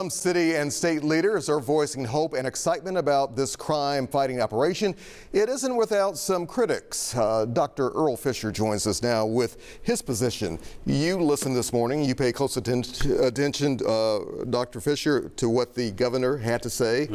Some city and state leaders are voicing hope and excitement about this crime-fighting operation. It isn't without some critics. Dr. Earl Fisher joins us now with his position. You listened this morning. You pay close attention, Dr. Fisher, to what the governor had to say.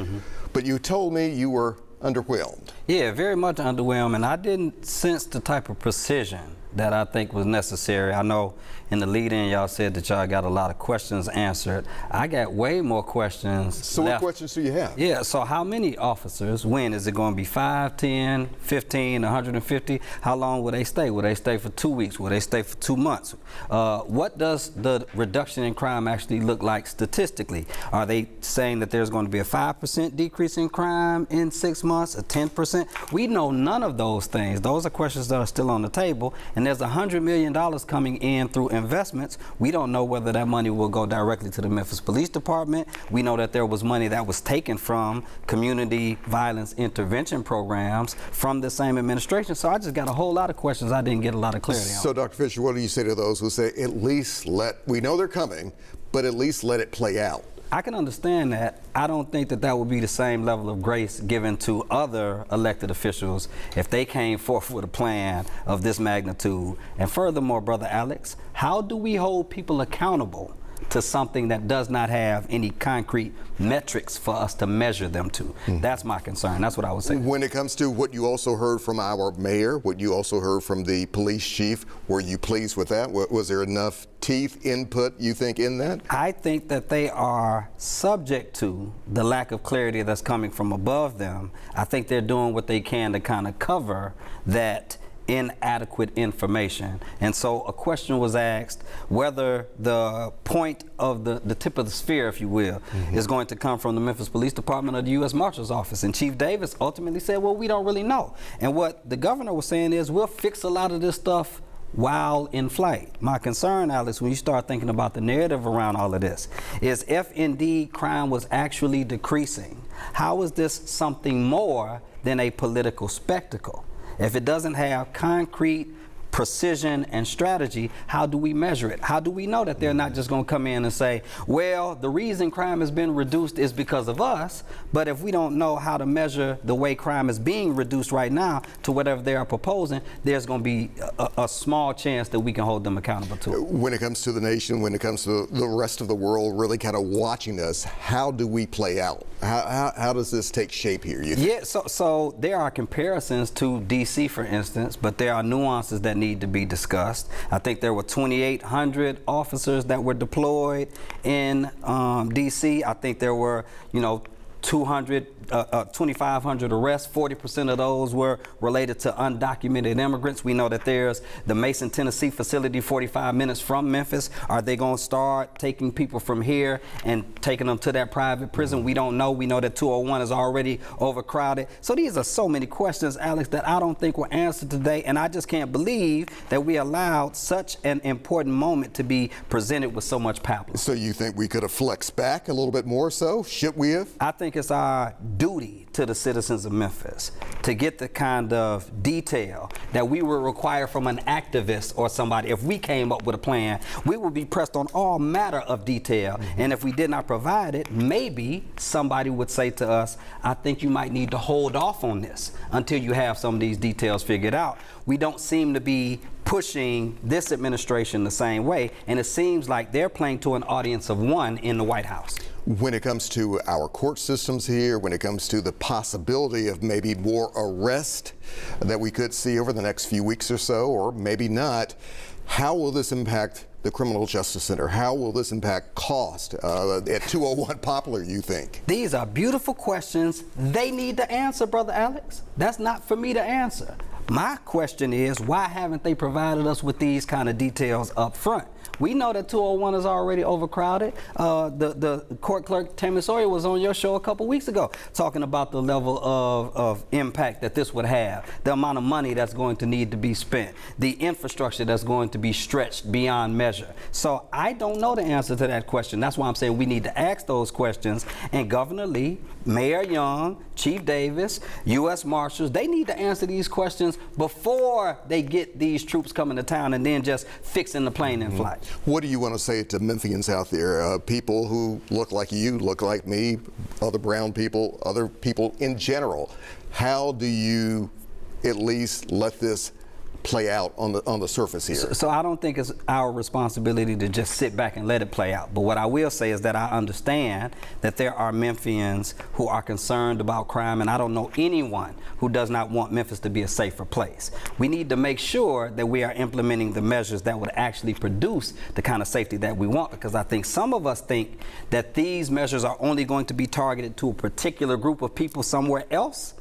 But you told me you were underwhelmed. Yeah, very much underwhelmed, and I didn't sense the type of precision that I think was necessary. I know in the lead-in y'all said that y'all got a lot of questions answered. I got way more questions So left. what questions do you have? Yeah, so how many officers? When? Is it going to be 5, 10, 15, 150? How long will they stay? Will they stay for 2 weeks? Will they stay for 2 months? What does the reduction in crime actually look like statistically? Are they saying that there's going to be a 5% decrease in crime in 6 months, a 10%? We know none of those things. Those are questions that are still on the table, and there's $100 million coming in through investments. We don't know whether that money will go directly to the Memphis Police Department. We know that there was money that was taken from community violence intervention programs from the same administration. So I just got a whole lot of questions I didn't get a lot of clarity on. So Dr. Fisher, what do you say to those who say at least we know they're coming, but at least let it play out? I can understand that. I don't think that that would be the same level of grace given to other elected officials if they came forth with a plan of this magnitude. And furthermore, Brother Alex, how do we hold people accountable to something that does not have any concrete metrics for us to measure them to? That's my concern. That's what I would say. When it comes to what you also heard from our mayor, what you also heard from the police chief, were you pleased with that? Was there enough teeth input, you think, in that? I think that they are subject to the lack of clarity that's coming from above them. I think they're doing what they can to kind of cover that inadequate information. And so a question was asked whether the point of the tip of the spear, if you will, is going to come from the Memphis Police Department or the U.S. Marshal's Office. And Chief Davis ultimately said, well, we don't really know. And what the governor was saying is, we'll fix a lot of this stuff while in flight. My concern, Alex, when you start thinking about the narrative around all of this, is if indeed crime was actually decreasing, how is this something more than a political spectacle? If it doesn't have concrete precision and strategy, how do we measure it? How do we know that they're not just going to come in and say, well, the reason crime has been reduced is because of us? But if we don't know how to measure the way crime is being reduced right now to whatever they are proposing, there's going to be a small chance that we can hold them accountable to it. When it comes to the nation, when it comes to the rest of the world really kind of watching us, how do we play out? How does this take shape here, you think? Yeah, so there are comparisons to D.C., for instance, but there are nuances that need to be discussed. I think there were 2,800 officers that were deployed in D.C. I think there were, 2,500 arrests. 40% of those were related to undocumented immigrants. We know that there's the Mason, Tennessee facility 45 minutes from Memphis. Are they going to start taking people from here and taking them to that private prison? We don't know. We know that 201 is already overcrowded. So these are so many questions, Alex, that I don't think were answered today. And I just can't believe that we allowed such an important moment to be presented with so much pablum. So you think we could have flexed back a little bit more so? Should we have? I think it's our duty to the citizens of Memphis to get the kind of detail that we would require from an activist or somebody. If we came up with a plan, we would be pressed on all matter of detail. And if we did not provide it, maybe somebody would say to us, I think you might need to hold off on this until you have some of these details figured out. We don't seem to be pushing this administration the same way, and it seems like they're playing to an audience of one in the White House. When it comes to our court systems here, when it comes to the possibility of maybe more arrest that we could see over the next few weeks or so, or maybe not, how will this impact the Criminal Justice Center? How will this impact cost at 201 Poplar, you think? These are beautiful questions. They need to answer, Brother Alex. That's not for me to answer. My question is, why haven't they provided us with these kind of details up front? We know that 201 is already overcrowded. The court clerk, Tammy Sawyer, was on your show a couple weeks ago talking about the level of impact that this would have, the amount of money that's going to need to be spent, the infrastructure that's going to be stretched beyond measure. So I don't know the answer to that question. That's why I'm saying we need to ask those questions. And Governor Lee, Mayor Young, Chief Davis, U.S. Marshals, they need to answer these questions before they get these troops coming to town and then just fixing the plane in flight. What do you want to say to Memphians out there, people who look like you, look like me, other brown people, other people in general? How do you at least let this play out on the surface here? So I don't think it's our responsibility to just sit back and let it play out. But what I will say is that I understand that there are Memphians who are concerned about crime, and I don't know anyone who does not want Memphis to be a safer place. We need to make sure that we are implementing the measures that would actually produce the kind of safety that we want, because I think some of us think that these measures are only going to be targeted to a particular group of people somewhere else.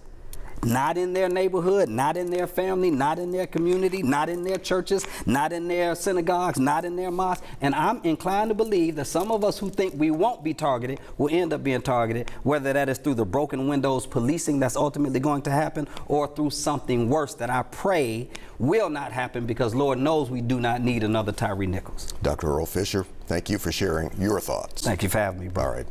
Not in their neighborhood, not in their family, not in their community, not in their churches, not in their synagogues, not in their mosques. And I'm inclined to believe that some of us who think we won't be targeted will end up being targeted, whether that is through the broken windows policing that's ultimately going to happen, or through something worse that I pray will not happen, because Lord knows we do not need another Tyree Nichols. Dr. Earl Fisher, thank you for sharing your thoughts. Thank you for having me, bro. All right.